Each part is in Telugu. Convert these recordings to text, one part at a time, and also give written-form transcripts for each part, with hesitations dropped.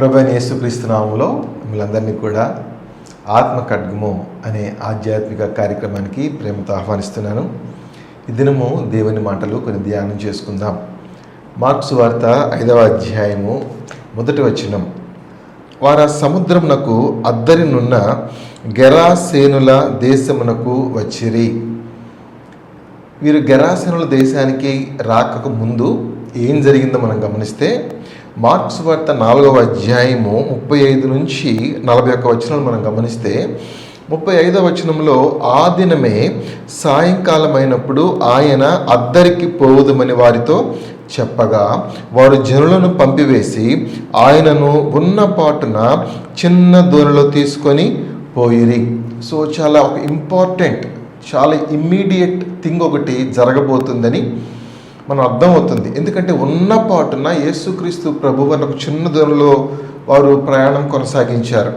ప్రభువైన యేసుక్రీస్తు నామములో మిమ్మల్ని కూడా ఆత్మ ఖడ్గము అనే ఆధ్యాత్మిక కార్యక్రమానికి ప్రేమతో ఆహ్వానిస్తున్నాను. ఈ దినము దేవుని మాటలు కొన్ని ధ్యానం చేసుకుందాం. మార్కు సువార్త 5వ అధ్యాయము 1వ వచనం. వారు సముద్రమునకు అద్దరినున్న గెరాసేనుల దేశమునకు వచ్చిరి. వీరు గెరాసేనుల దేశానికి రాకకు ముందు ఏం జరిగిందో మనం గమనిస్తే మార్కు సువార్త 4వ అధ్యాయము 35 నుంచి 41 వచనాలు మనం గమనిస్తే 35వ వచనంలో ఆ దినమే సాయంకాలం అయినప్పుడు ఆయన అద్దరికి పోవుదమని వారితో చెప్పగా వారు జనులను పంపివేసి ఆయనను ఉన్న పాటున చిన్న దోణిలో తీసుకొని పోయిరి. సో చాలా ఒక ఇంపార్టెంట్, చాలా ఇమ్మీడియట్ థింగ్ ఒకటి జరగబోతుందని మనం అర్థమవుతుంది. ఎందుకంటే ఉన్న పాటున యేసుక్రీస్తు ప్రభు వారు ఒక చిన్న దూరంలో వారు ప్రయాణం కొనసాగించారు.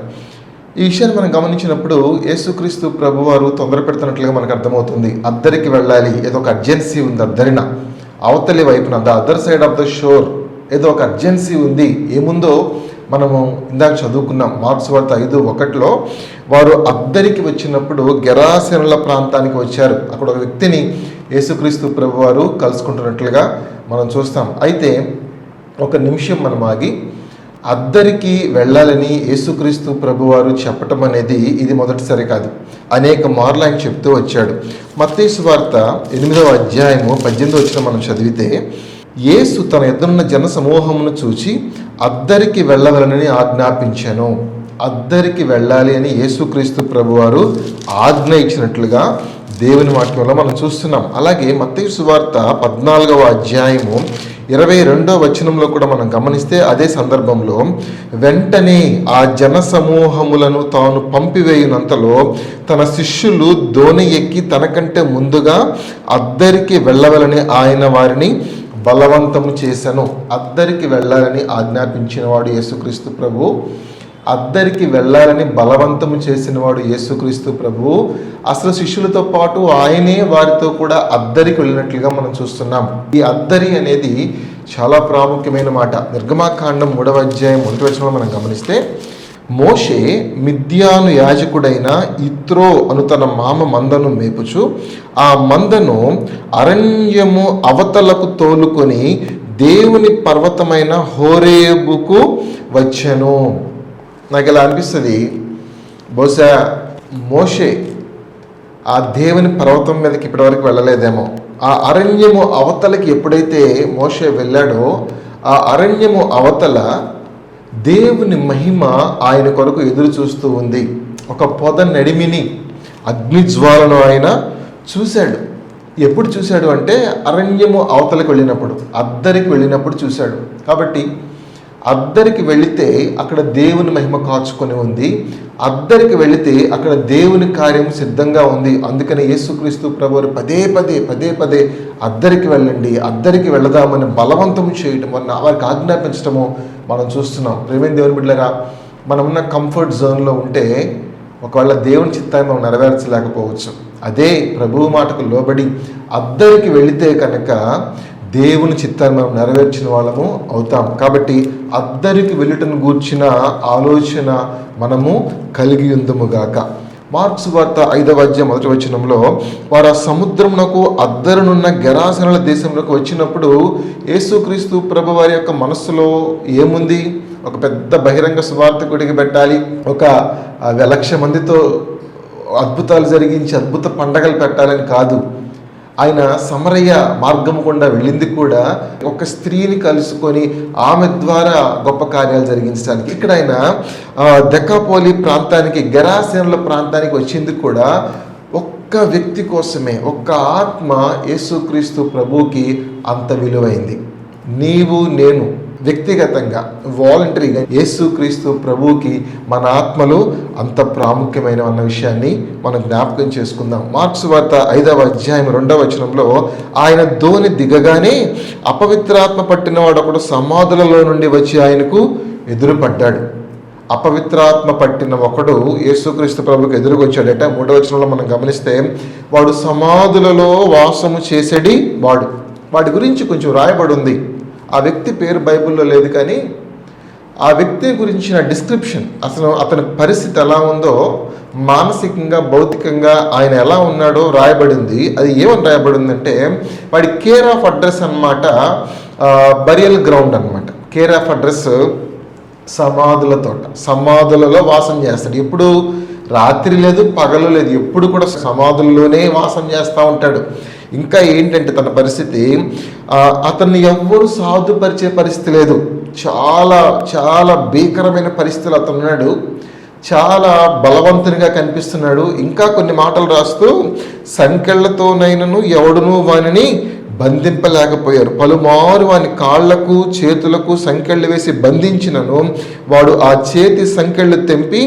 ఈ విషయాన్ని మనం గమనించినప్పుడు యేసుక్రీస్తు ప్రభు వారు తొందర పెడుతున్నట్లుగా మనకు అర్థమవుతుంది. అద్దరికి వెళ్ళాలి, ఏదో ఒక అర్జెన్సీ ఉంది. అద్దరిన అవతలి వైపున the other side of the shore ఏదో ఒక అర్జెన్సీ ఉంది. ఏముందో మనము ఇందాక చదువుకున్నాం. మార్కు సువార్త 5:1 వారు అద్దరికి వచ్చినప్పుడు గెరాసేనుల ప్రాంతానికి వచ్చారు. అక్కడ ఒక వ్యక్తిని యేసుక్రీస్తు ప్రభు వారు కలుసుకుంటున్నట్లుగా మనం చూస్తాం. అయితే ఒక నిమిషం మనం ఆగి అద్దరికి వెళ్ళాలని యేసుక్రీస్తు ప్రభు వారు చెప్పటం అనేది ఇది మొదటిసారి కాదు. అనేక మార్లు ఆయన చెప్తూ వచ్చాడు. మత్తయి సువార్త 8వ అధ్యాయము 18వ వచనం మనం చదివితే యేసు తన ఎదురున్న జన సమూహమును చూచి అద్దరికి వెళ్ళవలనని ఆజ్ఞాపించాను. అద్దరికి వెళ్ళాలి అని యేసుక్రీస్తు ప్రభువారు ఆజ్ఞ ఇచ్చినట్లుగా దేవుని వాక్యంలో మనం చూస్తున్నాం. అలాగే మత్తయి సువార్త 14వ అధ్యాయము 22వ వచనంలో కూడా మనం గమనిస్తే అదే సందర్భంలో వెంటనే ఆ జన సమూహములను తాను పంపివేయునంతలో తన శిష్యులు దోణి ఎక్కి తనకంటే ముందుగా అద్దరికి వెళ్ళవలని ఆయన వారిని బలవంతము చేశాను. అద్దరికి వెళ్ళాలని ఆజ్ఞాపించిన వాడు యేసుక్రీస్తు ప్రభు. అద్దరికి వెళ్ళాలని బలవంతము చేసిన వాడు యేసుక్రీస్తు ప్రభు. అసలు శిష్యులతో పాటు ఆయనే వారితో కూడా అద్దరికి వెళ్ళినట్లుగా మనం చూస్తున్నాం. ఈ అద్దరి అనేది చాలా ప్రాముఖ్యమైన మాట. నిర్గమాకాండం 3వ అధ్యాయం 1వ వచనంలో మనం గమనిస్తే మోషే మిద్యాను యాజకుడైన ఇత్రో అను తన మామ మందను మేపుచు ఆ మందను అరణ్యము అవతలకు తోలుకొని దేవుని పర్వతమైన హోరేబుకు వచ్చెను. నాకు ఇలా అనిపిస్తుంది, బహుశా మోషే ఆ దేవుని పర్వతం మీదకి ఇప్పటివరకు వెళ్ళలేదేమో. ఆ అరణ్యము అవతలకి ఎప్పుడైతే మోషే వెళ్ళాడో ఆ అరణ్యము అవతల దేవుని మహిమ ఆయన కొరకు ఎదురు చూస్తూ ఉంది. ఒక పొద నడిమిని అగ్నిజ్వాలను ఆయన చూశాడు. ఎప్పుడు చూశాడు అంటే అరణ్యము అవతలకు వెళ్ళినప్పుడు, అద్దరికి వెళ్ళినప్పుడు చూశాడు. కాబట్టి అద్దరికి వెళితే అక్కడ దేవుని మహిమ కాచుకొని ఉంది. అద్దరికి వెళితే అక్కడ దేవుని కార్యం సిద్ధంగా ఉంది. అందుకని యేసుక్రీస్తు ప్రభువారు పదే పదే అద్దరికి వెళ్ళండి, అద్దరికి వెళదామని బలవంతం చేయటం, వారికి ఆజ్ఞాపించటము మనం చూస్తున్నాం. ప్రేమైన దేవుని బిడ్డలారా, మనం ఉన్న కంఫర్ట్ జోన్లో ఉంటే ఒకవేళ దేవుని చిత్తాన్ని మనం నెరవేర్చలేకపోవచ్చు. అదే ప్రభువు మాటకు లోబడి అద్దరికి వెళితే కనుక దేవుని చిత్తాన్ని మనం నెరవేర్చిన వాళ్ళము అవుతాం. కాబట్టి అద్దరికి వెళ్ళటను గూర్చిన ఆలోచన మనము కలిగి ఉందముగాక. మార్కు సువార్త 5వ అధ్యాయం 1వ వచనంలో వారు ఆ సముద్రమునకు అద్దరునున్న గెరాసేనుల దేశంలోకి వచ్చినప్పుడు యేసుక్రీస్తు ప్రభు వారి యొక్క మనస్సులో ఏముంది? ఒక పెద్ద బహిరంగ సువార్తకుడికి పెట్టాలి, ఒక 1,00,000 మందితో అద్భుతాలు జరిగించి అద్భుత పండగలు పెట్టాలని కాదు. ఆయన సమరయ్య మార్గం గుండా వెళ్ళింది కూడా ఒక స్త్రీని కలుసుకొని ఆమె ద్వారా గొప్ప కార్యాలు జరిగించడానికి. ఇక్కడ ఆయన దెకాపోలి ప్రాంతానికి, గెరాసేనుల ప్రాంతానికి వచ్చింది కూడా ఒక్క వ్యక్తి కోసమే. ఒక్క ఆత్మ యేసుక్రీస్తు ప్రభువుకి అంత విలువైంది. నీవు నేను వ్యక్తిగతంగా వాలంటరీగా యేసుక్రీస్తు ప్రభువుకి మన ఆత్మలు అంత ప్రాముఖ్యమైన అన్న విషయాన్ని మనం జ్ఞాపకం చేసుకుందాం. మార్కు సువార్త 5వ అధ్యాయం 2వ వచనంలో ఆయన దోణి దిగగానే అపవిత్రాత్మ పట్టినవాడు ఒకడు సమాధులలో నుండి వచ్చి ఆయనకు ఎదురుపడ్డాడు. అపవిత్రాత్మ పట్టిన ఒకడు యేసుక్రీస్తు ప్రభుకి ఎదురుకొచ్చాడట. 3వ వచనంలో మనం గమనిస్తే వాడు సమాధులలో వాసము చేసేది వాడి గురించి కొంచెం రాయబడి ఉంది. ఆ వ్యక్తి పేరు బైబిల్లో లేదు, కానీ ఆ వ్యక్తి గురించిన డిస్క్రిప్షన్, అసలు అతని పరిస్థితి ఎలా ఉందో, మానసికంగా భౌతికంగా ఆయన ఎలా ఉన్నాడో రాయబడింది. అది ఏమని రాయబడిందంటే వాడి కేర్ ఆఫ్ అడ్రస్ అన్నమాట, బరియల్ గ్రౌండ్ అన్నమాట. కేర్ ఆఫ్ అడ్రస్ సమాధుల తోట, సమాధులలో వాసం చేస్తాడు. ఎప్పుడు రాత్రి లేదు పగలు లేదు, ఎప్పుడు కూడా సమాధుల్లోనే వాసం చేస్తూ ఉంటాడు. ఇంకా ఏంటంటే తన పరిస్థితి, అతన్ని ఎవ్వరు సాధుపరిచే పరిస్థితి లేదు. చాలా చాలా భీకరమైన పరిస్థితులు అతను ఉన్నాడు. చాలా బలవంతునిగా కనిపిస్తున్నాడు. ఇంకా కొన్ని మాటలు రాస్తూ, సంకెళ్లతోనైనను ఎవడును వానిని బంధింపలేకపోయారు, పలుమారు వాని కాళ్లకు చేతులకు సంకెళ్ళు వేసి బంధించినను వాడు ఆ చేతి సంకెళ్ళు తెంపి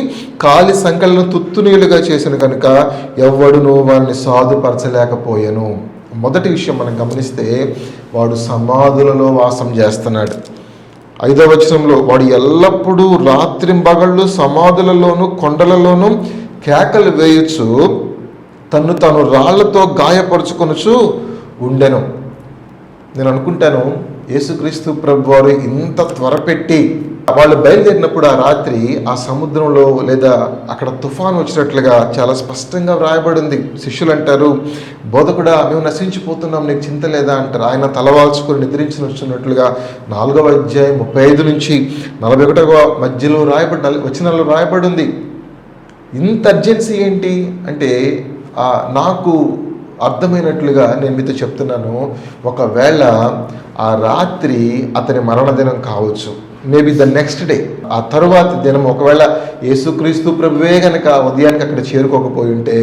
కాలి సంకెళ్ళను తుత్తునీలుగా చేసిన కనుక ఎవ్వడును వారిని సాధుపరచలేకపోయాను. మొదటి విషయం మనం గమనిస్తే, వాడు సమాధులలో వాసం చేస్తున్నాడు. 5వ వచనంలో, వాడు ఎల్లప్పుడూ రాత్రింబగళ్ళు సమాధులలోను కొండలలోనూ కేకలు వేయచ్చు తన్ను తాను రాళ్లతో గాయపరుచుకొనుచు ఉండెను. నేను అనుకుంటాను, యేసుక్రీస్తు ప్రభు వారు ఇంత త్వరపెట్టి వాళ్ళు బయలుదేరినప్పుడు ఆ రాత్రి ఆ సముద్రంలో లేదా అక్కడ తుఫాను వచ్చినట్లుగా చాలా స్పష్టంగా వ్రాయబడింది. శిష్యులు అంటారు, బోధకుడా మేము నశించిపోతున్నాం, నీకు చింత లేదా అంటారు. ఆయన తలవాల్చుకొని నిద్రించి వచ్చినట్లుగా 4వ అధ్యాయం 35 నుంచి 41వ మధ్యలో వచనాల్లో రాయబడింది. ఇంత అర్జెన్సీ ఏంటి అంటే, నాకు అర్థమైనట్లుగా నేను మీతో చెప్తున్నాను, ఒకవేళ ఆ రాత్రి అతని మరణదినం కావచ్చు, మేబీ ద నెక్స్ట్ డే, ఆ తరువాతి దినం ఒకవేళ యేసుక్రీస్తు ప్రభువే కనుక ఉదయానికి అక్కడ చేరుకోకపోయి ఉంటే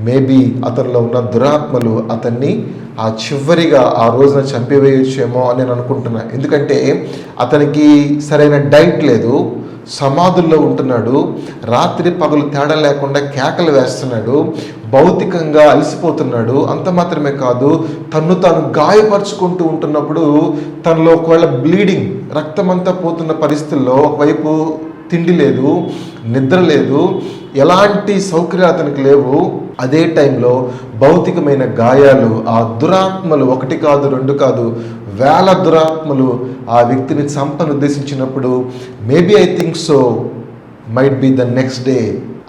మేబీ అతనిలో ఉన్న దురాత్మలు అతన్ని ఆ చివరిగా ఆ రోజున చంపివేయచ్చేమో అని నేను అనుకుంటున్నా. ఎందుకంటే అతనికి సరైన డైట్ లేదు, సమాధుల్లో ఉంటున్నాడు, రాత్రి పగలు తేడా లేకుండా కేకలు వేస్తున్నాడు, భౌతికంగా అలసిపోతున్నాడు. అంత మాత్రమే కాదు, తన్ను తాను గాయపరుచుకుంటూ ఉంటున్నప్పుడు తనలో ఒకవేళ బ్లీడింగ్, రక్తం అంతా పోతున్న పరిస్థితుల్లో ఒకవైపు తిండి లేదు, నిద్ర లేదు, ఎలాంటి సౌకర్యాలు అతనికి లేవు. అదే టైంలో భౌతికమైన గాయాలు, ఆ దురాత్మలు 1 కాదు 2 కాదు వేల దురాత్మలు ఆ వ్యక్తిని చంపని ఉద్దేశించినప్పుడు maybe I think so might be the next day,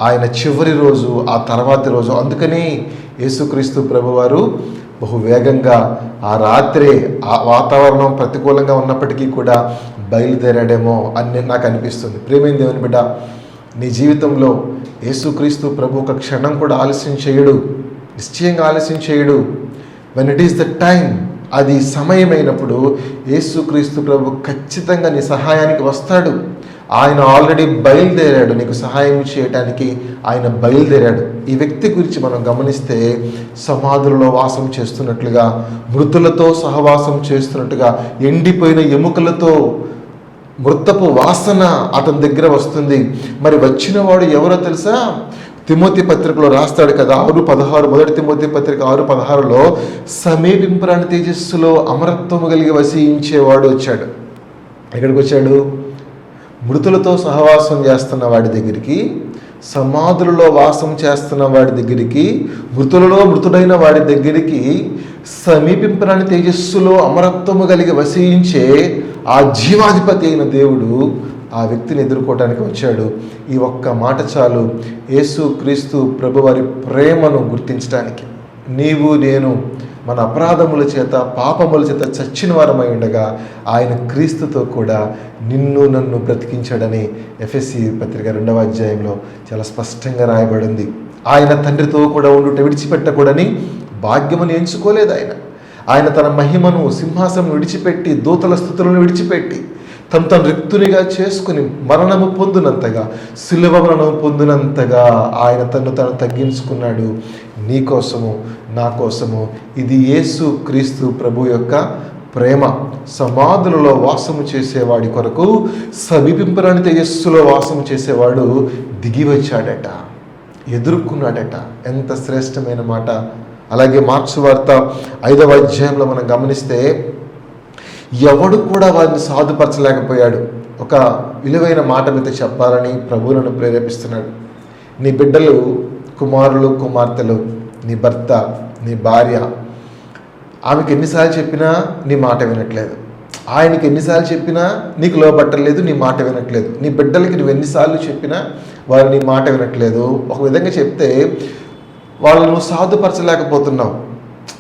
ఆయన చివరి రోజు, ఆ తర్వాతి రోజు. అందుకని యేసుక్రీస్తు ప్రభువారు బహు వేగంగా ఆ రాత్రే, ఆ వాతావరణం ప్రతికూలంగా ఉన్నప్పటికీ కూడా బయలుదేరాడేమో అని నాకు అనిపిస్తుంది. ప్రేమైన దేవుని బిడ్డ, నీ జీవితంలో యేసుక్రీస్తు ప్రభు ఒక క్షణం కూడా ఆలస్యం చేయడు, నిశ్చయంగా ఆలస్యం చేయడు. When it is the time, అది సమయమైనప్పుడు యేసుక్రీస్తు ప్రభు ఖచ్చితంగా నీ సహాయానికి వస్తాడు. ఆయన ఆల్రెడీ బయలుదేరాడు, నీకు సహాయం చేయడానికి ఆయన బయలుదేరాడు. ఈ వ్యక్తి గురించి మనం గమనిస్తే, సమాధులలో వాసం చేస్తున్నట్లుగా, మృతులతో సహవాసం చేస్తున్నట్టుగా, ఎండిపోయిన ఎముకలతో మృతపు వాసన అతని దగ్గర వస్తుంది. మరి వచ్చిన వాడు ఎవరో తెలుసా? తిమోతి పత్రికలో రాస్తాడు కదా, 6:16, మొదటి తిమోతి పత్రిక 6:16లో, సమీపింపరాని తేజస్సులో అమరత్వము కలిగి వసించేవాడు వచ్చాడు. ఎక్కడికి వచ్చాడు? మృతులతో సహవాసం చేస్తున్న వాడి దగ్గరికి, సమాధులలో వాసం చేస్తున్న వాడి దగ్గరికి, మృతులలో మృతుడైన వాడి దగ్గరికి, సమీపింపరాని తేజస్సులో అమరత్వము కలిగి వసించే ఆ జీవాధిపతి అయిన దేవుడు ఆ వ్యక్తిని ఎదుర్కోవటానికి వచ్చాడు. ఈ ఒక్క మాట చాలు యేసుక్రీస్తు ప్రభువారి ప్రేమను గుర్తించడానికి. నీవు నేను మన అపరాధముల చేత పాపముల చేత చచ్చిన వారమై ఉండగా ఆయన క్రీస్తుతో కూడా నిన్ను నన్ను బ్రతికించాడని ఎఫెసీ పత్రిక 2వ అధ్యాయంలో చాలా స్పష్టంగా రాయబడింది. ఆయన తండ్రితో కూడా ఉండుట విడిచిపెట్టకూడని భాగ్యమును ఎంచుకోలేదు. ఆయన తన మహిమను, సింహాసనం విడిచిపెట్టి, దూతల స్తుతులను విడిచిపెట్టి, తను రిక్తునిగా చేసుకుని మరణము పొందినంతగా, శిలువ మరణము పొందినంతగా ఆయన తను తగ్గించుకున్నాడు. నీ కోసము, నా కోసము. ఇది యేసు క్రీస్తు ప్రభు యొక్క ప్రేమ. సమాధులలో వాసము చేసేవాడి కొరకు సమీపింపరాని తేజస్సులో వాసము చేసేవాడు దిగి వచ్చాడట, ఎదుర్కొన్నాడట. ఎంత శ్రేష్టమైన మాట. అలాగే మార్క్సు వార్త 5వ అధ్యాయంలో మనం గమనిస్తే, ఎవడు కూడా వారిని సాధుపరచలేకపోయాడు. ఒక విలువైన మాట మీద చెప్పాలని ప్రభువులను ప్రేరేపిస్తున్నాడు. నీ బిడ్డలు, కుమారులు, కుమార్తెలు, నీ భర్త, నీ భార్య, ఆమెకి ఎన్నిసార్లు చెప్పినా నీ మాట వినట్లేదు. ఆయనకి ఎన్నిసార్లు చెప్పినా నీకు లోబట్టలేదు, నీ మాట వినట్లేదు. నీ బిడ్డలకి నువ్వు ఎన్నిసార్లు చెప్పినా వారు నీ మాట వినట్లేదు. ఒక విధంగా చెప్తే వాళ్ళను నువ్వు సాధుపరచలేకపోతున్నావు.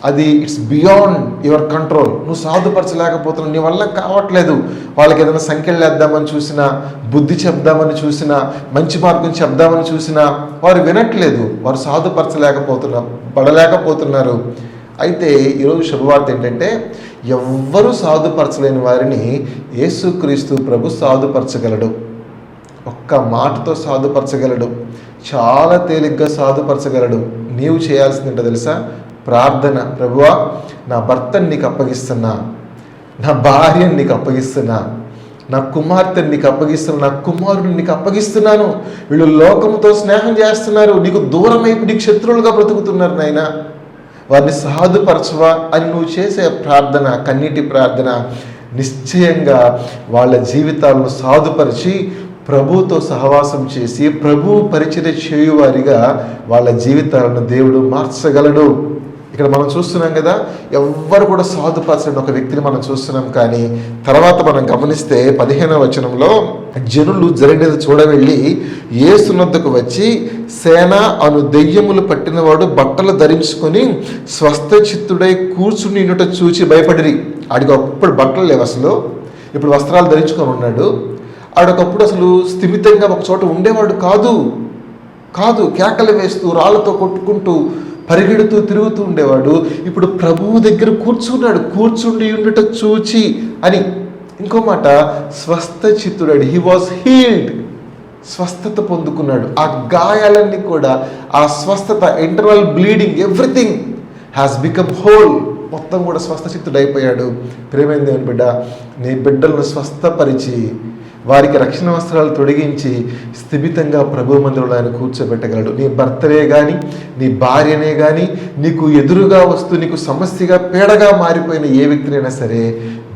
అది ఇట్స్ బియాండ్ యువర్ కంట్రోల్. నువ్వు సాధుపరచలేకపోతున్నావు, నీ వల్ల కావట్లేదు. వాళ్ళకి ఏదైనా సంఖ్యలు వేద్దామని చూసినా, బుద్ధి చెప్దామని చూసినా, మంచి మార్గం చెప్దామని చూసినా వారు వినట్లేదు. వారు పడలేకపోతున్నారు. అయితే ఈరోజు శుభవార్త ఏంటంటే, ఎవ్వరూ సాధుపరచలేని వారిని యేసుక్రీస్తు ప్రభు సాధుపరచగలడు. ఒక్క మాటతో సాధుపరచగలడు. చాలా తేలిగ్గా సాధుపరచగలడు. నీవు చేయాల్సింది ఏంటో తెలుసా? ప్రార్థన. ప్రభువా, నా భర్తని నీకు అప్పగిస్తున్నా, నా భార్యని నీకు అప్పగిస్తున్నా, నా కుమార్తెని నీకు అప్పగిస్తున్నా, నా కుమారుడిని నీకు అప్పగిస్తున్నాను. వీళ్ళు లోకంతో స్నేహం చేస్తున్నారు, నీకు దూరమైపు నీకు శత్రువులుగా బ్రతుకుతున్నారు నాయన. వారిని సాధుపరచవా అని నువ్వు చేసే ప్రార్థన, కన్నీటి ప్రార్థన నిశ్చయంగా వాళ్ళ జీవితాలను సాధుపరిచి ప్రభువుతో సహవాసం చేసి ప్రభు పరిచర్య చేయువారిగా వాళ్ళ జీవితాలను దేవుడు మార్చగలడు. ఇక్కడ మనం చూస్తున్నాం కదా, ఎవ్వరు కూడా సాధుపరచని ఒక వ్యక్తిని మనం చూస్తున్నాం. కానీ తర్వాత మనం గమనిస్తే 15వ వచనంలో, జనులు జరిగినది చూడవెళ్ళి యేసునొద్దకు వచ్చి, సేన అను దెయ్యములు పట్టినవాడు బట్టలు ధరించుకొని స్వస్థచిత్తుడై కూర్చుని చూచి భయపడిరి. ఆడికి అప్పుడు బట్టలు లేవు, అసలు ఇప్పుడు వస్త్రాలు ధరించుకొని ఉన్నాడు. ఆడొకప్పుడు అసలు స్థిమితంగా ఒక చోట ఉండేవాడు కాదు. కేకలు వేస్తూ, రాళ్లతో కొట్టుకుంటూ, పరిగెడుతూ తిరుగుతూ ఉండేవాడు. ఇప్పుడు ప్రభువు దగ్గర కూర్చుండి ఉండుట చూచి అని. ఇంకో మాట, స్వస్థచిత్తుడాడు. He was healed. స్వస్థత పొందుకున్నాడు. ఆ గాయాలన్నీ కూడా, ఆ స్వస్థత, internal bleeding, everything has become whole. మొత్తం కూడా స్వస్థచిత్తుడైపోయాడు. ప్రియమైన దేవుని బిడ్డ, నీ బిడ్డలను స్వస్థపరిచి వారికి రక్షణ వస్త్రాలు తొడిగించి స్థిమితంగా ప్రభు మందిరంలో ఆయన కూర్చోబెట్టగలడు. నీ భర్తనే కానీ, నీ భార్యనే కానీ, నీకు ఎదురుగా వస్తూ నీకు సమస్యగా పీడగా మారిపోయిన ఏ వ్యక్తినైనా సరే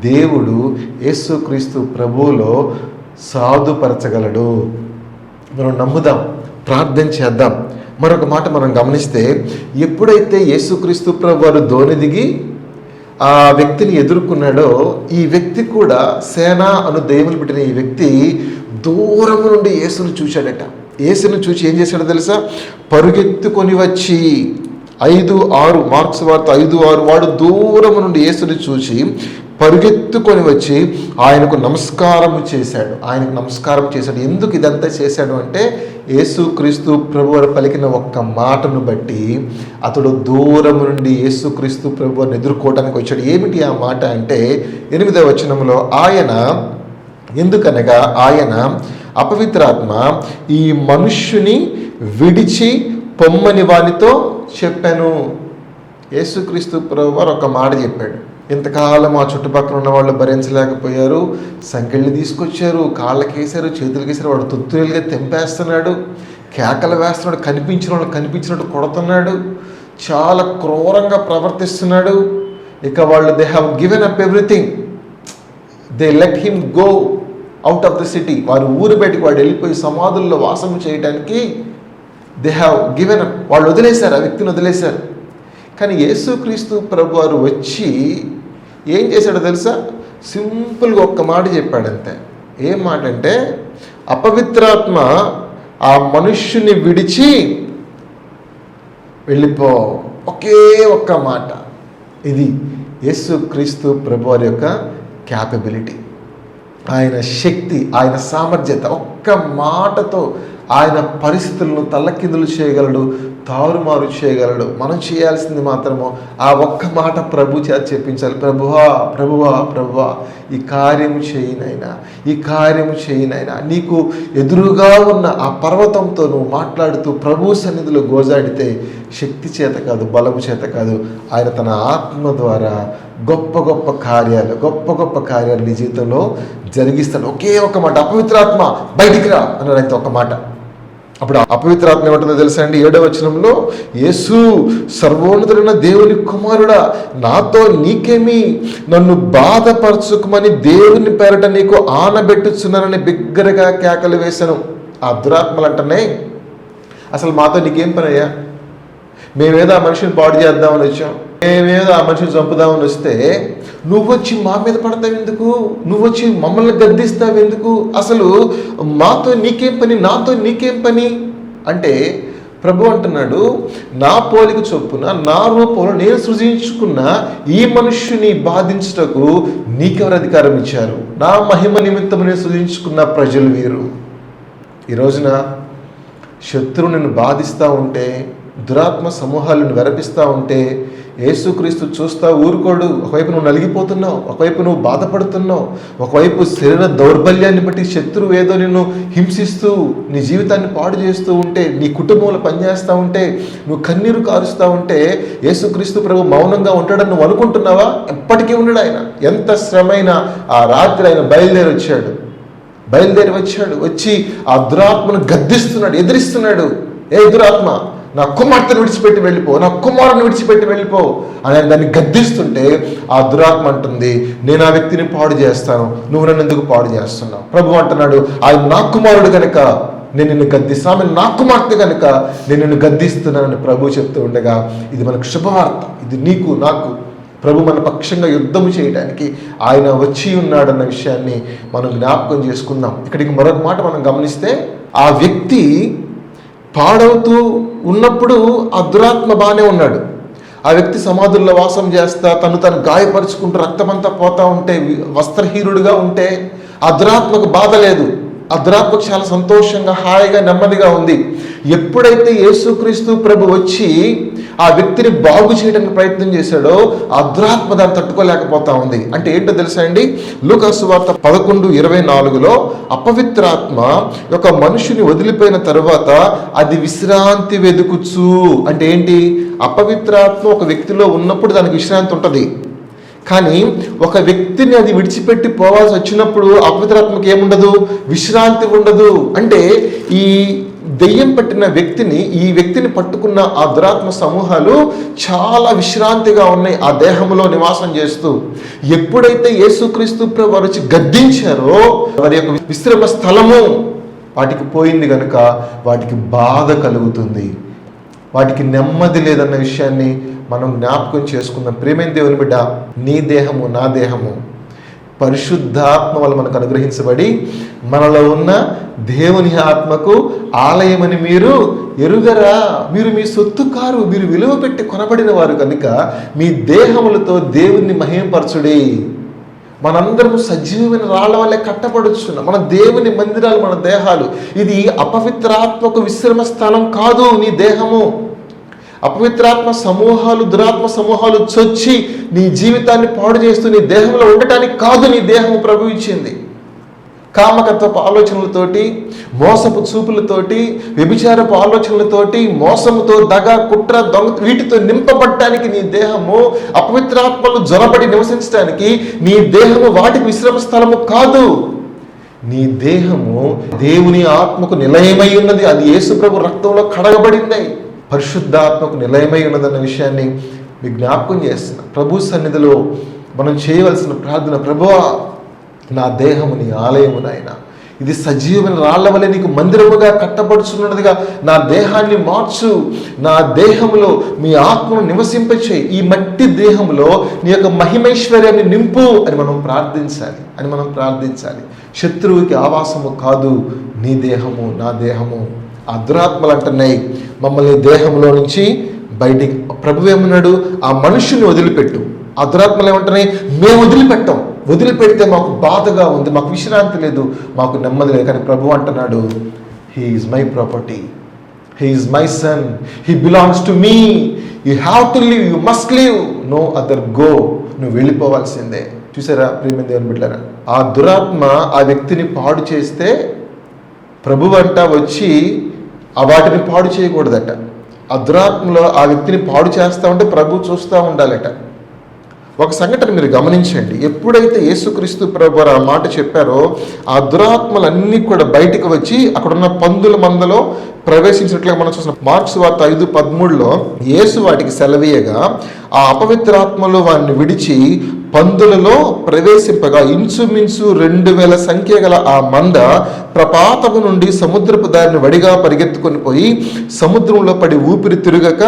దేవుడు యేసుక్రీస్తు ప్రభువులో సాధుపరచగలడు. మనం నమ్ముదాం, ప్రార్థన చేద్దాం. మరొక మాట మనం గమనిస్తే, ఎప్పుడైతే యేసుక్రీస్తు ప్రభు వారు దోణి దిగి ఆ వ్యక్తిని ఎదుర్కొన్నాడో, ఈ వ్యక్తి కూడా, సేన అను దెయ్యములు పెట్టిన ఈ వ్యక్తి దూరం నుండి యేసును చూశాడట. యేసును చూసి ఏం చేశాడో తెలుసా? పరుగెత్తుకొని వచ్చి 5:6 మార్క్స్ వార్త 5:6, వాడు దూరం నుండి యేసుని చూసి పరుగెత్తుకొని వచ్చి ఆయనకు నమస్కారం చేశాడు. ఎందుకు ఇదంతా చేశాడు అంటే, యేసుక్రీస్తు ప్రభువారు పలికిన ఒక్క మాటను బట్టి అతడు దూరం నుండి యేసుక్రీస్తు ప్రభువారిని ఎదుర్కోవడానికి వచ్చాడు. ఏమిటి ఆ మాట అంటే, 8వ వచనంలో, ఎందుకనగా ఆయన అపవిత్రాత్మ ఈ మనుష్యుని విడిచి పొమ్మని వానితో చెప్పాను. యేసుక్రీస్తు ప్రభువారు ఒక మాట చెప్పాడు. ఇంతకాలం ఆ చుట్టుపక్కల ఉన్న వాళ్ళు భరించలేకపోయారు. సంకెళ్ళు తీసుకొచ్చారు, కాళ్ళకేసారు, చేతులకేసారు. వాడు తొత్తులుగా తెంపేస్తున్నాడు, కేకలు వేస్తున్నాడు, కనిపించినట్టు కొడుతున్నాడు, చాలా క్రూరంగా ప్రవర్తిస్తున్నాడు. ఇక వాళ్ళు they have given up everything. They let him go out of the city. వారు ఊరు బయటికి వాడు వెళ్ళిపోయి సమాధుల్లో వాసం చేయడానికి దే హ్యావ్ గివెన్ అప్. వాళ్ళు వదిలేశారు, ఆ వ్యక్తిని వదిలేశారు. కానీ యేసుక్రీస్తు ప్రభు వారు వచ్చి ఏం చేశాడో తెలుసా? సింపుల్గా ఒక్క మాట చెప్పాడంతే. ఏం మాట అంటే, అపవిత్రాత్మ ఆ మనుష్యుని విడిచి వెళ్ళిపో. ఒకే ఒక్క మాట. ఇది యేసుక్రీస్తు ప్రభు వారి యొక్క క్యాపబిలిటీ, ఆయన శక్తి, ఆయన సామర్థ్యత. ఒక్క మాటతో ఆయన పరిస్థితులను తల్లకిందులు చేయగలడు, తారుమారు చేయగలడు. మనం చేయాల్సింది మాత్రము ఆ ఒక్క మాట ప్రభు చేత చెప్పించాలి. ప్రభువా ఈ కార్యము చేయనైనా, నీకు ఎదురుగా ఉన్న ఆ పర్వతంతో నువ్వు మాట్లాడుతూ ప్రభు సన్నిధిలో గోజాడితే శక్తి చేత కాదు, బలము చేత కాదు, ఆయన తన ఆత్మ ద్వారా గొప్ప గొప్ప కార్యాలు నీ జీవితంలో జరిగిస్తాడు. ఒకే ఒక మాట, అపవిత్రాత్మ బయటికి రా అన్నాడు. అయితే ఒక మాట. అప్పుడు అపవిత్రాత్మ ఏమంటుందో తెలుసా అండి? 7వ వచనంలో, యేసు సర్వోన్నతుడైన దేవుని కుమారుడా, నాతో నీకేమి, నన్ను బాధపరచుకోమని దేవుని పేరట నీకు ఆనబెట్టుచున్నానని బిగ్గరగా కేకలు వేశాను. ఆ దురాత్మలు అంటనే, అసలు మాతో నీకేం పని అయ్యా? మేమేదో ఆ మనిషిని పాడు చేద్దామని వచ్చాం, మేమేదో ఆ మనిషిని చంపుదామని వస్తే నువ్వు వచ్చి మా మీద పడతావు ఎందుకు? నువ్వు వచ్చి మమ్మల్ని గద్దిస్తావు ఎందుకు? అసలు మాతో నీకేం పని, నాతో నీకేం పని అంటే ప్రభు అంటున్నాడు, నా పోలిక చొప్పున నా రూపంలో నేను సృజించుకున్న ఈ మనుష్యుని బాధించుటకు నీకెవరు అధికారం ఇచ్చారు? నా మహిమ నిమిత్తం నేను సృజించుకున్న ప్రజలు వీరు. ఈ రోజున శత్రువు నిన్ను బాధిస్తూ ఉంటే, దురాత్మ సమూహాలను వెరపిస్తూ ఉంటే యేసుక్రీస్తు చూస్తా ఊరుకోడు. ఒకవైపు నువ్వు నలిగిపోతున్నావు, ఒకవైపు నువ్వు బాధపడుతున్నావు, ఒకవైపు శరీర దౌర్బల్యాన్ని బట్టి శత్రువు ఏదో నిన్ను హింసిస్తూ నీ జీవితాన్ని పాడు చేస్తూ ఉంటే, నీ కుటుంబంలో పనిచేస్తూ ఉంటే, నువ్వు కన్నీరు కారుస్తూ ఉంటే యేసుక్రీస్తు ప్రభు మౌనంగా ఉంటాడని నువ్వు అనుకుంటున్నావా? ఎప్పటికీ ఉండడు ఆయన. ఎంత శ్రమైనా ఆ రాత్రి ఆయన బయలుదేరి వచ్చాడు. వచ్చి ఆ దురాత్మను గద్దిస్తున్నాడు, ఎదిరిస్తున్నాడు. ఏ దురాత్మ, నా కుమార్తెను విడిచిపెట్టి వెళ్ళిపో, నా కుమారుని విడిచిపెట్టి వెళ్ళిపో అని దాన్ని గద్దిస్తుంటే ఆ దురాత్మ అంటుంది, నేను ఆ వ్యక్తిని పాడు చేస్తాను, నువ్వు నన్ను ఎందుకు పాడు చేస్తున్నావు? ప్రభు అంటున్నాడు, ఆయన నా కుమారుడు కనుక నేను నిన్ను గద్దిస్తాను, ఆమె నా కుమార్తె కనుక నేను నిన్ను గద్దిస్తున్నానని ప్రభు చెప్తూ ఉండగా, ఇది మనకు శుభవార్త. ఇది నీకు నాకు ప్రభు మన పక్షంగా యుద్ధము చేయడానికి ఆయన వచ్చి ఉన్నాడన్న విషయాన్ని మనం జ్ఞాపకం చేసుకుందాం. ఇక్కడికి మరొక మాట మనం గమనిస్తే, ఆ వ్యక్తి పాడవుతూ ఉన్నప్పుడు ఆ దురాత్మ బాగానే ఉన్నాడు. ఆ వ్యక్తి సమాధుల్లో వాసం చేస్తా తను గాయపరుచుకుంటూ రక్తమంతా పోతా ఉంటే, వస్త్రహీనుడుగా ఉంటే ఆ దురాత్మకు బాధ లేదు. ఆ దురాత్మకు చాలా సంతోషంగా, హాయిగా, నెమ్మదిగా ఉంది. ఎప్పుడైతే యేసుక్రీస్తు ప్రభు వచ్చి ఆ వ్యక్తిని బాగు చేయడానికి ప్రయత్నం చేశాడో ఆ దురాత్మ దాన్ని తట్టుకోలేకపోతా ఉంది. అంటే ఏంటో తెలుసా అండి? లూకా సువార్త 11:24లో అపవిత్రాత్మ ఒక మనుషుని వదిలిపోయిన తర్వాత అది విశ్రాంతి వెదుకుచు. అంటే ఏంటి? అపవిత్రాత్మ ఒక వ్యక్తిలో ఉన్నప్పుడు దానికి విశ్రాంతి ఉంటుంది, కానీ ఒక వ్యక్తిని అది విడిచిపెట్టి పోవాల్సి వచ్చినప్పుడు అపవిత్రాత్మకి ఏముండదు? విశ్రాంతి ఉండదు. అంటే ఈ దెయ్యం పట్టిన వ్యక్తిని, ఈ వ్యక్తిని పట్టుకున్న ఆ దురాత్మ సమూహాలు చాలా విశ్రాంతిగా ఉన్నాయి ఆ దేహంలో నివాసం చేస్తూ. ఎప్పుడైతే యేసుక్రీస్తు ప్రభు వారు వచ్చి గద్దించారో వారి యొక్క విశ్రమ స్థలము వాటికి పోయింది కనుక వాటికి బాధ కలుగుతుంది, వాటికి నెమ్మది లేదన్న విషయాన్ని మనం జ్ఞాపకం చేసుకుందాం. ప్రియమైన దేవుని బిడ్డ, నీ దేహము నా దేహము పరిశుద్ధాత్మ వల్ల మనకు అనుగ్రహించబడి మనలో ఉన్న దేవుని ఆత్మకు ఆలయమని మీరు ఎరుగరా? మీరు మీ సొత్తు కారు, మీరు విలువ పెట్టి కొనబడిన వారు కనుక మీ దేహములతో దేవుణ్ణి మహిమపరచుడి. మనందరము సజీవమైన రాళ్ల వల్లే కట్టబడుచున్నాం. మన దేవుని మందిరాలు మన దేహాలు. ఇది అపవిత్రాత్మకు విశ్రమ స్థానం కాదు నీ దేహము. అపవిత్రాత్మ సమూహాలు, దురాత్మ సమూహాలు చొచ్చి నీ జీవితాన్ని పాడు చేస్తూ నీ దేహంలో ఉండటానికి కాదు నీ దేహము ప్రభు ఇచ్చింది. కామకత్వపు ఆలోచనలతోటి, మోసపు చూపులతోటి, వ్యభిచారపు ఆలోచనలతోటి, మోసముతో, దగ, కుట్ర, దొంగ వీటితో నింపబడటానికి నీ దేహము, అపవిత్రాత్మలు జొరబడి నివసించడానికి నీ దేహము వాటికి విశ్రమ స్థలము కాదు. నీ దేహము దేవుని ఆత్మకు నిలయమై ఉన్నది. అది యేసు ప్రభు రక్తంలో కడగబడింది, పరిశుద్ధాత్మకు నిలయమై ఉన్నదన్న విషయాన్ని మీకు జ్ఞాపకం చేస్తున్నా. ప్రభు సన్నిధిలో మనం చేయవలసిన ప్రార్థన, ప్రభువా నా దేహము నీ ఆలయము నాయన, ఇది సజీవమైన రాళ్ల వలె నీకు మందిరముగా కట్టబడుచున్నదిగా నా దేహాన్ని మార్చు, నా దేహంలో మీ ఆత్మను నివసింపచేయి, ఈ మట్టి దేహంలో నీ యొక్క మహిమైశ్వర్యాన్ని నింపు అని మనం ప్రార్థించాలి. శత్రువుకి ఆవాసము కాదు నీ దేహము నా దేహము. ఆ దురాత్మలు అంటున్నాయి, మమ్మల్ని దేహంలో నుంచి బయటికి. ప్రభు ఏమన్నాడు? ఆ మనుషుని వదిలిపెట్టు. ఆ దురాత్మలు ఏమంటున్నాయి? మేము వదిలిపెడితే మాకు బాధగా ఉంది, మాకు విశ్రాంతి లేదు, మాకు నెమ్మది లేదు. కానీ ప్రభు అంటున్నాడు, he is my property, he is my son, he belongs to me, you have to leave, you must leave, no other go. నువ్వు వెళ్ళిపోవాల్సిందే. చూసారా ప్రియమైన దేవుని బిడ్డలారా, ఆ దురాత్మ ఆ వ్యక్తిని పాడు చేస్తే ప్రభు అంట వచ్చి ఆ వాటిని పాడు చేయకూడదట. ఆ దురాత్మలో ఆ వ్యక్తిని పాడు చేస్తూ ఉంటే ప్రభు చూస్తూ ఉండాలట. ఒక సంఘటన మీరు గమనించండి. ఎప్పుడైతే యేసుక్రీస్తు ప్రభు ఆ మాట చెప్పారో ఆ దురాత్మలన్నీ కూడా బయటకు వచ్చి అక్కడున్న పందుల మందలో ప్రవేశించినట్లుగా మనం చూసిన మార్క్స్ వార్త 5:13లో యేసు వాటికి సెలవీయగా ఆ అపవిత్రాత్మలు వారిని విడిచి పందులలో ప్రవేశింపగా ఇంచుమించు 2000 సంఖ్య గల ఆ మంద ప్రపాతము నుండి సముద్రపు దారిని వడిగా పరిగెత్తుకొని పోయి సముద్రంలో పడి ఊపిరి తిరగక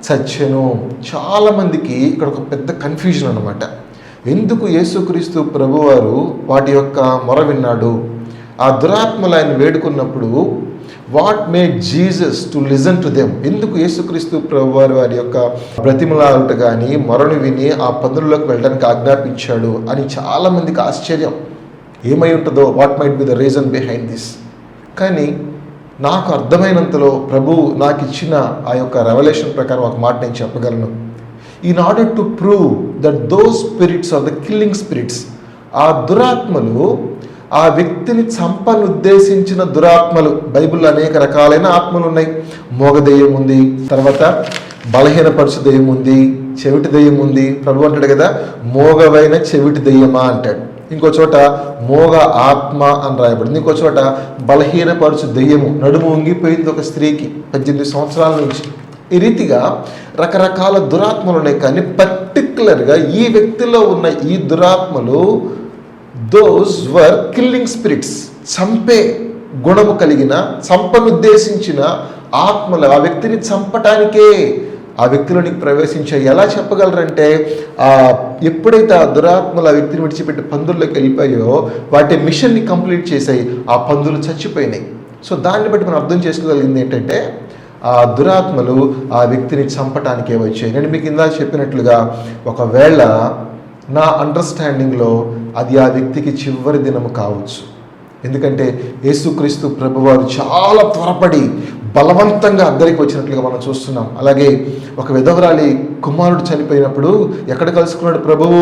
చచ్చెను. చాలా మందికి ఇక్కడ ఒక పెద్ద కన్ఫ్యూజన్ అనమాట. ఎందుకు యేసుక్రీస్తు ప్రభువారు వాటి యొక్క మొర విన్నాడు? ఆ దురాత్మలు ఆయన వేడుకున్నప్పుడు what made Jesus to listen to them? ఎందుకు యేసుక్రీస్తు ప్రభువారు వారి యొక్క బ్రతిమలాట కానీ మొరను విని ఆ పందుల్లోకి వెళ్ళడానికి ఆజ్ఞాపించాడు అని చాలామందికి ఆశ్చర్యం. ఏమై ఉంటుందో, what might be the reason behind this? కానీ నాకు అర్థమైనంతలో ప్రభు నాకు ఇచ్చిన ఆ యొక్క రెవల్యూషన్ ప్రకారం ఒక మాట నేను చెప్పగలను. In order to prove that those spirits are the killing spirits, ఆ దురాత్మలు ఆ వ్యక్తిని చంపనుద్దేశించిన దురాత్మలు. బైబిల్లో అనేక రకాలైన ఆత్మలు ఉన్నాయి. మోగ దెయ్యం ఉంది, తర్వాత బలహీనపరచు దెయ్యం ఉంది, చెవిటి దెయ్యం ఉంది. ప్రభు అంటాడు కదా, మోగవైన చెవిటి దెయ్యమా అంటాడు. ఇంకో చోట మోగ ఆత్మ అని రాయబడింది. ఇంకో చోట బలహీనపరచు దెయ్యము, నడుము వంగిపోయింది ఒక స్త్రీకి 18 సంవత్సరాల నుంచి. ఈ రీతిగా రకరకాల దురాత్మలు ఉన్నాయి. కానీ పర్టికులర్గా ఈ వ్యక్తిలో ఉన్న ఈ దురాత్మలు దోస్ వర్ కిల్లింగ్ స్పిరిట్స్, చంపే గుణము కలిగిన, చంపనుద్దేశించిన ఆత్మలు. ఆ వ్యక్తిని చంపటానికే ఆ వ్యక్తిలోనికి ప్రవేశించాయి. ఎలా చెప్పగలరంటే, ఎప్పుడైతే ఆ దురాత్మలు ఆ వ్యక్తిని విడిచిపెట్టి పందుల్లోకి వెళ్ళిపోయాయో వాటి మిషన్ని కంప్లీట్ చేసాయి. ఆ పందులు చచ్చిపోయినాయి. సో దాన్ని బట్టి మనం అర్థం చేసుకోగలిగింది ఏంటంటే, ఆ దురాత్మలు ఆ వ్యక్తిని చంపటానికే వచ్చాయి. నేను మీకు ఇందాక చెప్పినట్లుగా ఒకవేళ నా అండర్స్టాండింగ్లో అది ఆ వ్యక్తికి చివరి దినము కావచ్చు. ఎందుకంటే యేసుక్రీస్తు ప్రభువారు చాలా త్వరపడి బలవంతంగా అద్దరికి వచ్చినట్లుగా మనం చూస్తున్నాం. అలాగే ఒక విధవరాలి కుమారుడు చనిపోయినప్పుడు ఎక్కడ కలుసుకున్నాడు ప్రభువు?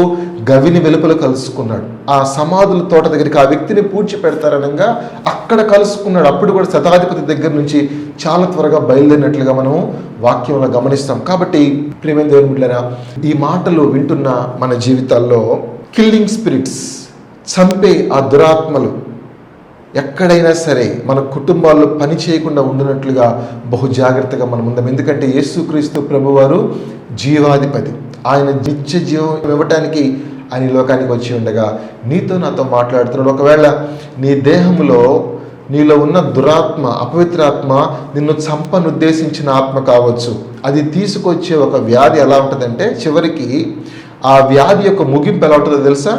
గవిని వెలుపల కలుసుకున్నాడు. ఆ సమాధుల తోట దగ్గరికి ఆ వ్యక్తిని పూడ్చి పెడతారనగా అక్కడ కలుసుకున్నాడు. అప్పుడు కూడా శతాధిపతి దగ్గర నుంచి చాలా త్వరగా బయలుదేరినట్లుగా మనం వాక్యంలో గమనిస్తాం. కాబట్టి ప్రియమైన దేవుని బిడ్డలారా, ఈ మాటలు వింటున్న మన జీవితాల్లో కిల్లింగ్ స్పిరిట్స్, చంపే ఆ దురాత్మలు ఎక్కడైనా సరే మన కుటుంబాల్లో పని చేయకుండా ఉండినట్లుగా బహు జాగ్రత్తగా మనం ఉందాం. ఎందుకంటే యేసుక్రీస్తు ప్రభువారు జీవాధిపతి. ఆయన నిత్య జీవం ఇవ్వటానికి ఆయన లోకానికి వచ్చి ఉండగా నీతో నాతో మాట్లాడుతున్నాడు. ఒకవేళ నీ దేహంలో నీలో ఉన్న దురాత్మ, అపవిత్రాత్మ నిన్ను చంపనుద్దేశించిన ఆత్మ కావచ్చు. అది తీసుకొచ్చే ఒక వ్యాధి ఎలా ఉంటుందంటే, చివరికి ఆ వ్యాధి యొక్క ముగింపు ఎలా ఉంటుందో తెలుసా?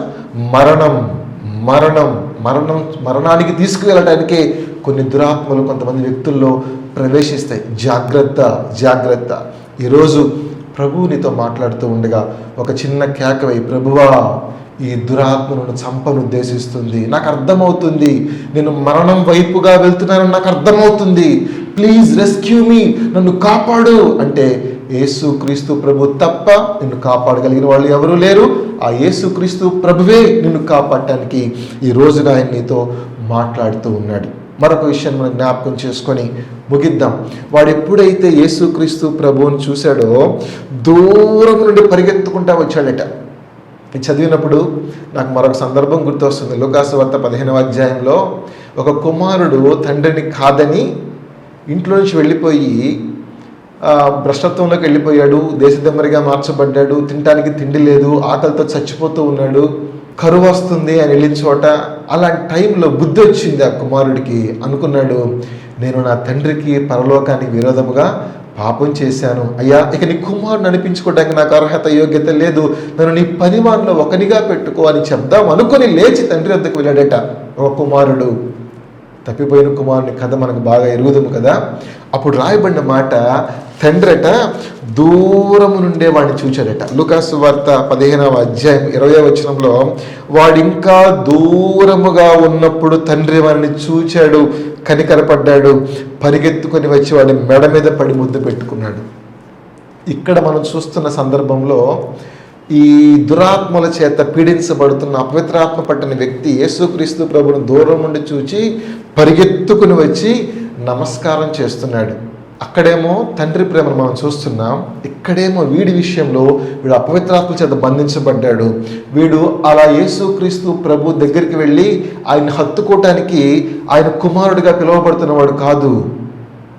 మరణానికి తీసుకువెళ్ళటానికే కొన్ని దురాత్మలు కొంతమంది వ్యక్తుల్లో ప్రవేశిస్తాయి. జాగ్రత్త. ఈరోజు ప్రభువు నీతో మాట్లాడుతూ ఉండగా ఒక చిన్న కేకవై, ప్రభువా ఈ దురాత్మను చంపను ఉద్దేశిస్తుంది, నాకు అర్థమవుతుంది, నేను మరణం వైపుగా వెళ్తున్నానని నాకు అర్థమవుతుంది, ప్లీజ్ రెస్క్యూ మీ, నన్ను కాపాడు అంటే యేసుక్రీస్తు ప్రభు తప్ప నిన్ను కాపాడగలిగిన వాళ్ళు ఎవరూ లేరు. ఆ యేసుక్రీస్తు ప్రభువే నిన్ను కాపాడటానికి ఈ రోజున ఆయన నీతో మాట్లాడుతూ ఉన్నాడు. మరొక విషయాన్ని మనం జ్ఞాపకం చేసుకొని ముగిద్దాం. వాడు ఎప్పుడైతే యేసుక్రీస్తు ప్రభువుని చూశాడో దూరం నుండి పరిగెత్తుకుంటా వచ్చాడట. ఇది చదివినప్పుడు నాకు మరొక సందర్భం గుర్తొస్తుంది. లూకాసు వార్త 15వ అధ్యాయంలో ఒక కుమారుడు తండ్రిని కాదని ఇంట్లో నుంచి వెళ్ళిపోయి భ్రష్టత్వంలోకి వెళ్ళిపోయాడు, దేశదెమ్మరిగా మార్చబడ్డాడు, తినడానికి తిండి లేదు, ఆకలితో చచ్చిపోతూ ఉన్నాడు, కరువు వస్తుంది అని వెళ్ళిన చోట. అలాంటి టైంలో బుద్ధి వచ్చింది ఆ కుమారుడికి. అనుకున్నాడు, నేను నా తండ్రికి పరలోకానికి విరోధముగా పాపం చేశాను అయ్యా, ఇక నీ కుమారుని నడిపించుకోవడానికి నాకు అర్హత యోగ్యత లేదు, నన్ను నీ పనివారిలో ఒకనిగా పెట్టుకో అని చెప్దాం అనుకుని లేచి తండ్రి వద్దకు వెళ్ళాడట. ఒక కుమారుడు, తప్పిపోయిన కుమారుని కథ మనకు బాగా ఎరుగుదాము కదా. అప్పుడు రాయబడిన మాట, తండ్రట దూరము నుండే వాడిని చూచాడట. లూకాసు వార్త 15వ అధ్యాయం 20వ వచనంలో, వాడింకా దూరముగా ఉన్నప్పుడు తండ్రి వాడిని చూచాడు, కనికరపడ్డాడు, పరిగెత్తుకొని వచ్చి వాడి మెడ మీద పడి ముద్దు పెట్టుకున్నాడు. ఇక్కడ మనం చూస్తున్న సందర్భంలో ఈ దురాత్మల చేత పీడించబడుతున్న అపవిత్రాత్మ పట్టిన వ్యక్తి యేసుక్రీస్తు ప్రభువును దూరం నుండి చూచి పరిగెత్తుకుని వచ్చి నమస్కారం చేస్తున్నాడు. అక్కడేమో తండ్రి ప్రేమను మనం చూస్తున్నాం, ఇక్కడేమో వీడి విషయంలో వీడు అపవిత్రాత్మల చేత బంధించబడ్డాడు. వీడు అలా యేసుక్రీస్తు ప్రభు దగ్గరికి వెళ్ళి ఆయన హత్తుకోవటానికి ఆయన కుమారుడిగా పిలువబడుతున్నవాడు కాదు.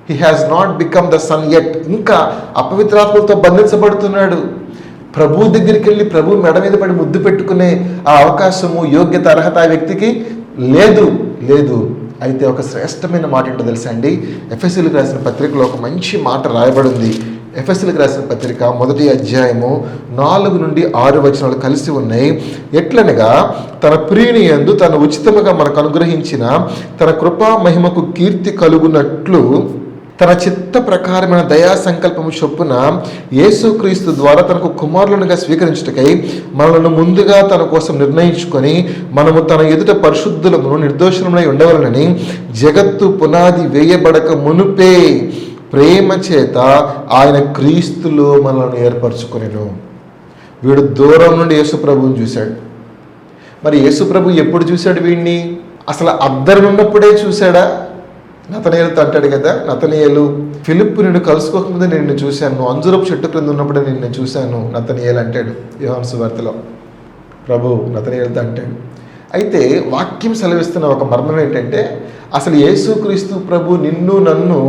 He has not become the son yet. ఇంకా అపవిత్రాత్మలతో బంధించబడుతున్నాడు. ప్రభు దగ్గరికి వెళ్ళి ప్రభు మెడ మీద పడి ముద్దు పెట్టుకునే ఆ అవకాశము, యోగ్యత, అర్హత ఆ వ్యక్తికి లేదు. అయితే ఒక శ్రేష్టమైన మాట ఏంటో తెలుసా అండి? ఎఫెసీయులకు రాసిన పత్రికలో ఒక మంచి మాట రాయబడి ఉంది. ఎఫెసీయులకు రాసిన పత్రిక 1వ అధ్యాయము 4 నుండి 6 వచనాలు కలిసి ఉన్నాయి. ఎట్లనగా తన ప్రియుని యందు తను ఉచితముగా మనకు అనుగ్రహించిన తన కృపా మహిమకు కీర్తి కలుగునట్లు తన చిత్త ప్రకారమైన దయా సంకల్పము చొప్పున యేసుక్రీస్తు ద్వారా తనకు కుమారులనుగా స్వీకరించుటకై మనలను ముందుగా తన కోసం నిర్ణయించుకొని మనము తన ఎదుట పరిశుద్ధులమును నిర్దోషులమై ఉండవలనని జగత్తు పునాది వేయబడక మునుపే ప్రేమ చేత ఆయన క్రీస్తులో మనల్ని ఏర్పరచుకొనెను. వీడు దూరం నుండి యేసుప్రభువుని చూశాడు. మరి యేసుప్రభు ఎప్పుడు చూశాడు వీడిని? అసలు అద్దరునున్నప్పుడే చూశాడా? నతనయేలుతో అంటాడు కదా, నతనయేలు ఫిలిప్పు నిన్ను కలుసుకోకముందే నేను నిన్ను చూశాను, అంజురపు చెట్టు క్రింద ఉన్నప్పుడే నిన్ను చూశాను నతనయేలు అంటాడు యోహాను సువార్తలో. ప్రభు నతనయేలుతో అంటాడు. అయితే వాక్యం సెలవిస్తున్న ఒక మర్మం ఏంటంటే, అసలు యేసుక్రీస్తు ప్రభు నిన్ను నన్ను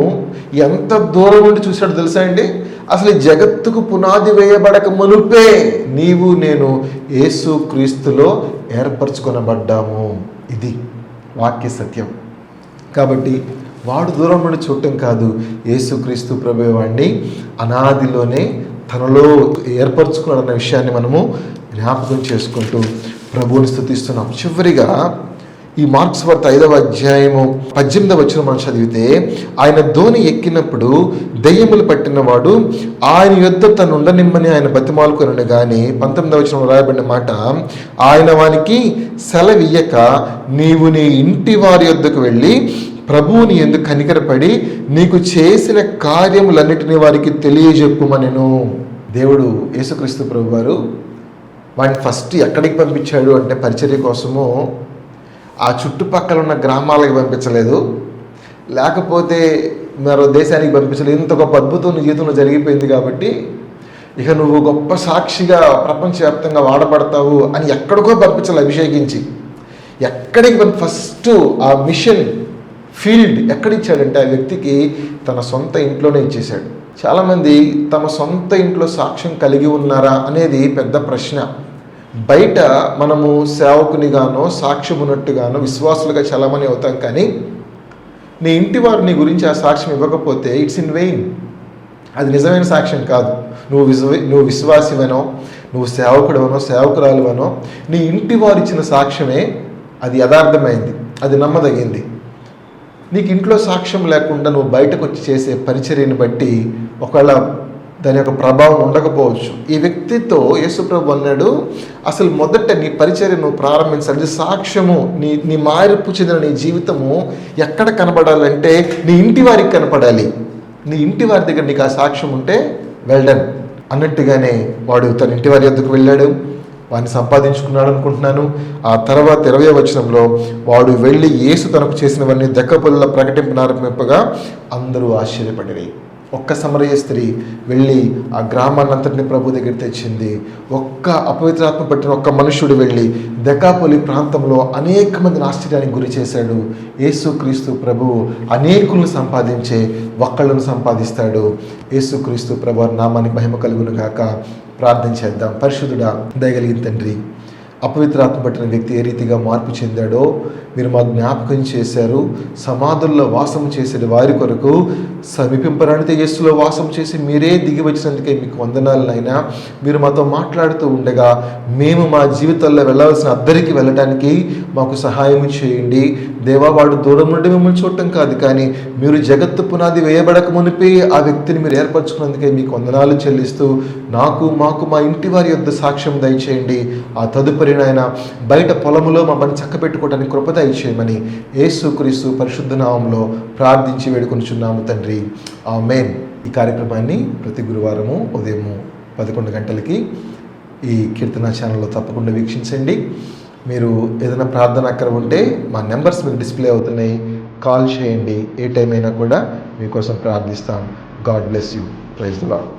ఎంత దూరం నుండి చూశాడు తెలుసా అండి? అసలు జగత్తుకు పునాది వేయబడక మునుపే నీవు నేను యేసుక్రీస్తులో ఏర్పరచుకొనబడ్డాము. ఇది వాక్య సత్యం. కాబట్టి వాడు దూరం నుండి చూడటం కాదు, యేసుక్రీస్తు ప్రభు వాడిని అనాదిలోనే తనలో ఏర్పరచుకున్నాడన్న విషయాన్ని మనము జ్ఞాపకం చేసుకుంటూ ప్రభువుని స్తుతిస్తున్నాం. చివరిగా ఈ మార్క్స్ వార్త 5వ అధ్యాయము 18వ వచనం మనం చదివితే, ఆయన ధోని ఎక్కినప్పుడు దెయ్యములు పట్టినవాడు ఆయన యొద్ద తను ఉండనిమ్మని ఆయన బతిమాలుకొనను గాని 19వ వచనంలో రాయబడిన మాట, ఆయన వానికి సెలవియ్యక నీవు నీ ఇంటి వారి యొద్దకు వెళ్ళి ప్రభువుని ఎందుకు కనికరపడి నీకు చేసిన కార్యములన్నిటినీ వారికి తెలియజెప్పుమనెను. దేవుడు యేసుక్రీస్తు ప్రభు వారు వాడిని ఫస్ట్ ఎక్కడికి పంపించాడు అంటే పరిచర్య కోసము ఆ చుట్టుపక్కల ఉన్న గ్రామాలకు పంపించలేదు, లేకపోతే మరో దేశానికి పంపించలేదు. ఇంత గొప్ప అద్భుతం నీ జీవితంలో జరిగిపోయింది కాబట్టి ఇక నువ్వు గొప్ప సాక్షిగా ప్రపంచవ్యాప్తంగా వాడబడతావు అని ఎక్కడికో పంపించాలి అభిషేకించి. ఎక్కడికి ఫస్ట్ ఆ మిషన్ ఫీల్డ్ ఎక్కడిచ్చాడంటే ఆ వ్యక్తికి తన సొంత ఇంట్లోనే ఇచ్చేశాడు. చాలామంది తమ సొంత ఇంట్లో సాక్ష్యం కలిగి ఉన్నారా అనేది పెద్ద ప్రశ్న. బయట మనము సేవకునిగానో సాక్ష్యం ఉన్నట్టుగానో విశ్వాసులుగా చాలామంది అవుతాం, కానీ నీ ఇంటి వారు నీ గురించి ఆ సాక్ష్యం ఇవ్వకపోతే ఇట్స్ ఇన్ వెయిన్. అది నిజమైన సాక్ష్యం కాదు. నువ్వు విశ్వాసివనో, నువ్వు సేవకుడవనో సేవకురాలువనో నీ ఇంటి వారు ఇచ్చిన సాక్ష్యమే అది యథార్థమైంది, అది నమ్మదగింది. నీకు ఇంట్లో సాక్ష్యం లేకుండా నువ్వు బయటకు వచ్చి చేసే పరిచర్యను బట్టి ఒకవేళ దాని యొక్క ప్రభావం ఉండకపోవచ్చు. ఈ వ్యక్తితో యేసుప్రభు అన్నాడు, అసలు మొదట నీ పరిచర్య నువ్వు ప్రారంభించాలి. సాక్ష్యము నీ మార్పు చెందిన నీ జీవితము ఎక్కడ కనపడాలంటే నీ ఇంటి వారికి కనపడాలి. నీ ఇంటి వారి దగ్గర నీకు ఆ సాక్ష్యం ఉంటే వెల్ డన్ అన్నట్టుగానే వాడు తన ఇంటి వారి వద్దకు వెళ్ళాడు, వాడిని సంపాదించుకున్నాడు అనుకుంటున్నాను. ఆ తర్వాత 20వ వచనంలో వాడు వెళ్ళి యేసు తనకు చేసినవన్నీ దెక్కపొల్ల ప్రకటింపనారంభింపగా అందరూ ఆశ్చర్యపడిరి. ఒక్క సమరయ స్త్రీ వెళ్ళి ఆ గ్రామాన్నంతటిని ప్రభు దగ్గర తెచ్చింది. ఒక్క అపవిత్రాత్మ పట్టిన ఒక్క మనుష్యుడు వెళ్ళి దెకాపొలి ప్రాంతంలో అనేక మందిని ఆశ్చర్యానికి గురి చేశాడు. యేసుక్రీస్తు ప్రభువు అనేకులను సంపాదించే ఒక్కళ్ళను సంపాదిస్తాడు. యేసుక్రీస్తు ప్రభు నామానికి మహిమ కలుగును గాక. ప్రార్థన చేద్దాం. పరిశుద్ధుడా, దయగలిగిన తండ్రి, అపవిత్రాత్మ పట్టిన వ్యక్తి ఏ రీతిగా మార్పు చెందాడో మీరు మాకు జ్ఞాపకం చేశారు. సమాధుల్లో వాసం చేసే వారి కొరకు సమీపింపరానితే యేసులో వాసం చేసి మీరే దిగి వచ్చినందుకే మీకు వందనాలనైనా. మీరు మాతో మాట్లాడుతూ ఉండగా మేము మా జీవితాల్లో వెళ్ళవలసిన అద్దరికి వెళ్ళడానికి మాకు సహాయం చేయండి దేవా. వాడు దూరం నుండి మిమ్మల్ని చూడటం కాదు, కానీ మీరు జగత్తు పునాది వేయబడక మునిపే ఆ వ్యక్తిని మీరు ఏర్పరచుకున్నందుకే మీకు వందనాలు చెల్లిస్తూ మాకు మా ఇంటి వారి యొద్ద సాక్ష్యం దయచేయండి. ఆ తదుపరి నాయన బయట పొలములో మమ్మల్ని చక్కబెట్టుకోవడానికి కృప దయచేయమని యేసుక్రీస్తు పరిశుద్ధ నామములో ప్రార్థించి వేడుకొనుచున్నాము తండ్రి, ఆమేన్. ఈ కార్యక్రమాన్ని ప్రతి గురువారము ఉదయం 11 గంటలకి ఈ కీర్తన ఛానల్లో తప్పకుండా వీక్షించండి. మీరు ఏదైనా ప్రార్థన అక్కర ఉంటే మా నెంబర్స్ మీకు డిస్ప్లే అవుతున్నాయి, కాల్ చేయండి. ఏ టైం అయినా కూడా మీకోసం ప్రార్థిస్తాం. God bless you. Praise the lord.